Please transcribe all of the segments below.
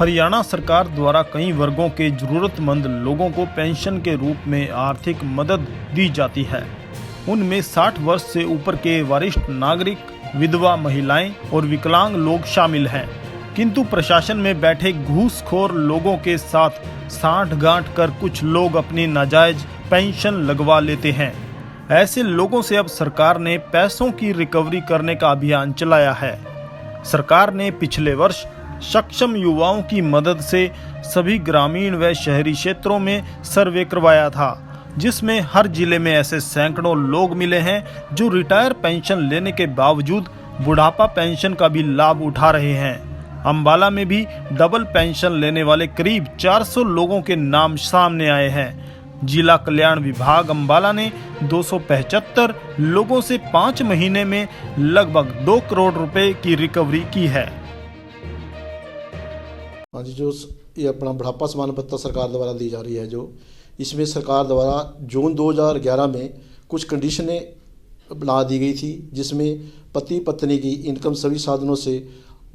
हरियाणा सरकार द्वारा कई वर्गों के जरूरतमंद लोगों को पेंशन के रूप में आर्थिक मदद दी जाती है। उनमें 60 वर्ष से ऊपर के वरिष्ठ नागरिक, विधवा महिलाएं और विकलांग लोग शामिल हैं। किंतु प्रशासन में बैठे घूसखोर लोगों के साथ साठ-गांठ कर कुछ लोग अपनी नाजायज पेंशन लगवा लेते हैं। ऐसे लोगों से अब सरकार ने पैसों की रिकवरी करने का अभियान चलाया है। सरकार ने पिछले वर्ष सक्षम युवाओं की मदद से सभी ग्रामीण व शहरी क्षेत्रों में सर्वे करवाया था, जिसमें हर जिले में ऐसे सैकड़ों लोग मिले हैं जो रिटायर पेंशन लेने के बावजूद बुढ़ापा पेंशन का भी लाभ उठा रहे हैं। अंबाला में भी डबल पेंशन लेने वाले करीब 400 लोगों के नाम सामने आए हैं। जिला कल्याण विभाग अंबाला ने 275 लोगों से 5 महीने में लगभग 2 करोड़ रुपए की रिकवरी की है। हाँ जी, जो ये अपना बुढ़ापा समान भत्ता सरकार द्वारा दी जा रही है, जो इसमें सरकार द्वारा जून 2011 में कुछ कंडीशनें बना दी गई थी, जिसमें पति पत्नी की इनकम सभी साधनों से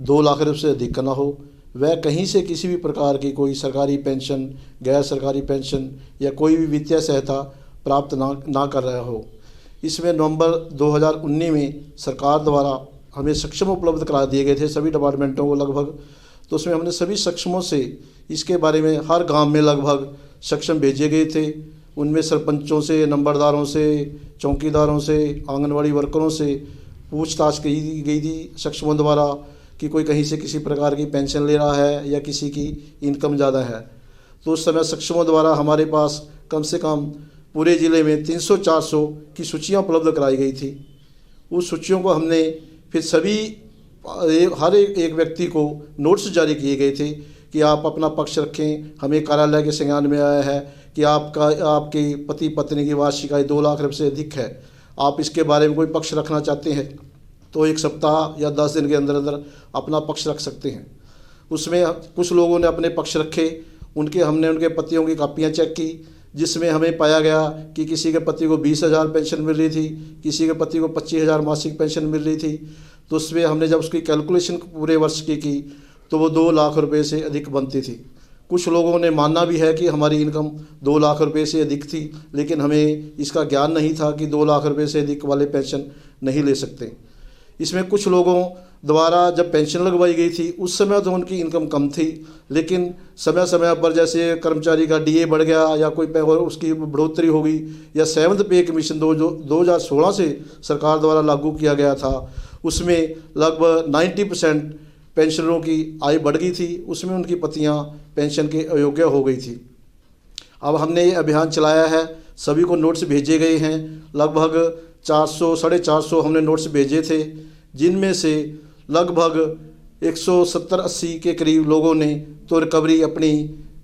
2 लाख रुपये से अधिक ना हो, वह कहीं से किसी भी प्रकार की कोई सरकारी पेंशन, गैर सरकारी पेंशन या कोई भी वित्तीय सहायता प्राप्त ना कर रहा हो। इसमें नवंबर 2019 में सरकार द्वारा हमें सक्षम उपलब्ध करा दिए गए थे सभी डिपार्टमेंटों को लगभग। तो उसमें हमने सभी सक्षमों से इसके बारे में हर गांव में लगभग सक्षम भेजे गए थे। उनमें सरपंचों से, नंबरदारों से, चौकीदारों से, आंगनवाड़ी वर्करों से पूछताछ की गई थी सक्षमों द्वारा कि कोई कहीं से किसी प्रकार की पेंशन ले रहा है या किसी की इनकम ज़्यादा है। तो उस समय सक्षमों द्वारा हमारे पास कम से कम पूरे ज़िले में 300-400 की सूचियाँ उपलब्ध कराई गई थी। उस सूचियों को हमने फिर सभी हर एक व्यक्ति को नोट्स जारी किए गए थे कि आप अपना पक्ष रखें। हमें कार्यालय के संज्ञान में आया है कि आपके पति पत्नी की वार्षिक आय 2 लाख रुपये से अधिक है, आप इसके बारे में कोई पक्ष रखना चाहते हैं तो 1 सप्ताह या 10 दिन के अंदर अंदर अपना पक्ष रख सकते हैं। उसमें कुछ लोगों ने अपने पक्ष रखे, हमने उनके पतियों की कापियाँ चेक की, जिसमें हमें पाया गया कि किसी के पति को 20,000 पेंशन मिल रही थी, किसी के पति को 25,000 मासिक पेंशन मिल रही थी। तो उसमें हमने जब उसकी कैलकुलेशन पूरे वर्ष की तो वो 2 लाख रुपए से अधिक बनती थी। कुछ लोगों ने माना भी है कि हमारी इनकम 2 लाख रुपए से अधिक थी, लेकिन हमें इसका ज्ञान नहीं था कि 2 लाख रुपए से अधिक वाले पेंशन नहीं ले सकते। इसमें कुछ लोगों द्वारा जब पेंशन लगवाई गई थी उस समय तो उनकी इनकम कम थी, लेकिन समय समय पर जैसे कर्मचारी का DA बढ़ गया या कोई उसकी बढ़ोतरी हो गई या 7th पे कमीशन 2016 से सरकार द्वारा लागू किया गया था, उसमें लगभग 90% पेंशनरों की आय बढ़ गई थी। उसमें उनकी पतियां पेंशन के अयोग्य हो गई थी। अब हमने ये अभियान चलाया है, सभी को नोट्स भेजे गए हैं। लगभग 400-450 हमने नोट्स भेजे थे, जिनमें से लगभग 170-80 के करीब लोगों ने तो रिकवरी अपनी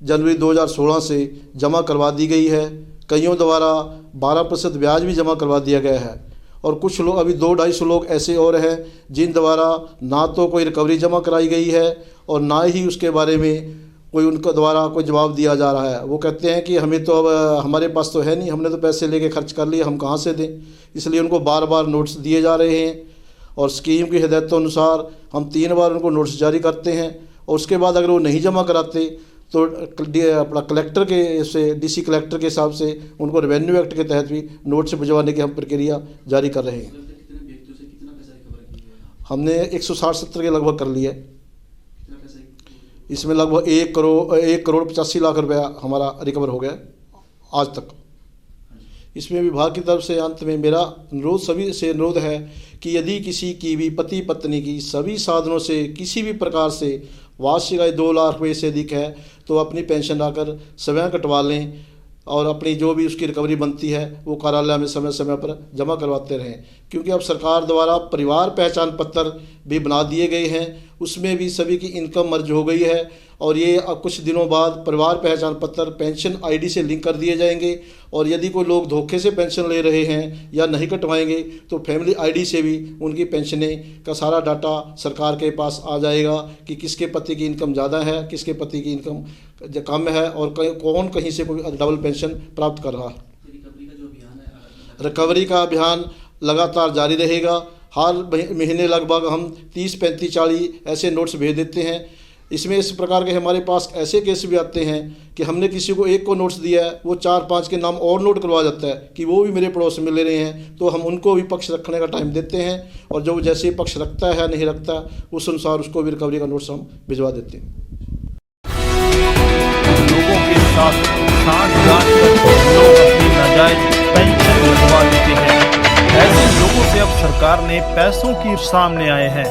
जनवरी 2016 से जमा करवा दी गई है। कईयों द्वारा 12% ब्याज भी जमा करवा दिया गया है और कुछ लोग अभी 200-250 लोग ऐसे और हैं जिन द्वारा ना तो कोई रिकवरी जमा कराई गई है और ना ही उसके बारे में कोई उनका द्वारा कोई जवाब दिया जा रहा है। वो कहते हैं कि हमें तो अब हमारे पास तो है नहीं, हमने तो पैसे लेके खर्च कर लिए, हम कहाँ से दें। इसलिए उनको बार बार नोट्स दिए जा रहे हैं और स्कीम की हिदायतों अनुसार हम 3 बार उनको नोट्स जारी करते हैं और उसके बाद अगर वो नहीं जमा कराते तो अपना कलेक्टर के से DC कलेक्टर के हिसाब से उनको रेवेन्यू एक्ट के तहत भी नोट्स भिजवाने की हम प्रक्रिया जारी कर रहे हैं। हमने 160-70 के लगभग कर लिया। इसमें लगभग 1 करोड़ 85 लाख रुपया हमारा रिकवर हो गया आज तक। इसमें विभाग की तरफ से अंत में मेरा सभी से अनुरोध है कि यदि किसी की भी पति पत्नी की सभी साधनों से किसी भी प्रकार से वार्षिक आय 2 लाख रुपये से अधिक है तो अपनी पेंशन आकर स्वयं कटवा लें और अपनी जो भी उसकी रिकवरी बनती है वो कार्यालय में समय समय पर जमा करवाते रहें। क्योंकि अब सरकार द्वारा परिवार पहचान पत्र भी बना दिए गए हैं, उसमें भी सभी की इनकम मर्ज हो गई है और ये अब कुछ दिनों बाद परिवार पहचान पत्र पेंशन ID से लिंक कर दिए जाएंगे और यदि कोई लोग धोखे से पेंशन ले रहे हैं या नहीं कटवाएंगे तो फैमिली ID से भी उनकी पेंशनें का सारा डाटा सरकार के पास आ जाएगा कि किसके पति की इनकम ज़्यादा है, किसके पति की इनकम कम है और कौन कहीं से कोई डबल पेंशन प्राप्त कर रहा है। रिकवरी का अभियान लगातार जारी रहेगा। हर महीने लगभग हम 30, 35, 40 ऐसे नोट्स भेज देते हैं इसमें इस प्रकार के हमारे पास ऐसे केस भी आते हैं कि हमने किसी को एक को नोट्स दिया है, वो 4-5 के नाम और नोट करवा जाता है कि वो भी मेरे पड़ोस में ले रहे हैं, तो हम उनको भी पक्ष रखने का टाइम देते हैं और जो जैसे ही पक्ष रखता है नहीं रखता उस अनुसार उसको भी रिकवरी का नोट्स हम भिजवा देते हैं। लोगों के साथ सांठगांठ कर लोग अपनी नाजायज पेंशन लगवा देते हैं। ऐसे लोगों से अब सरकार ने पैसों की सामने आए हैं।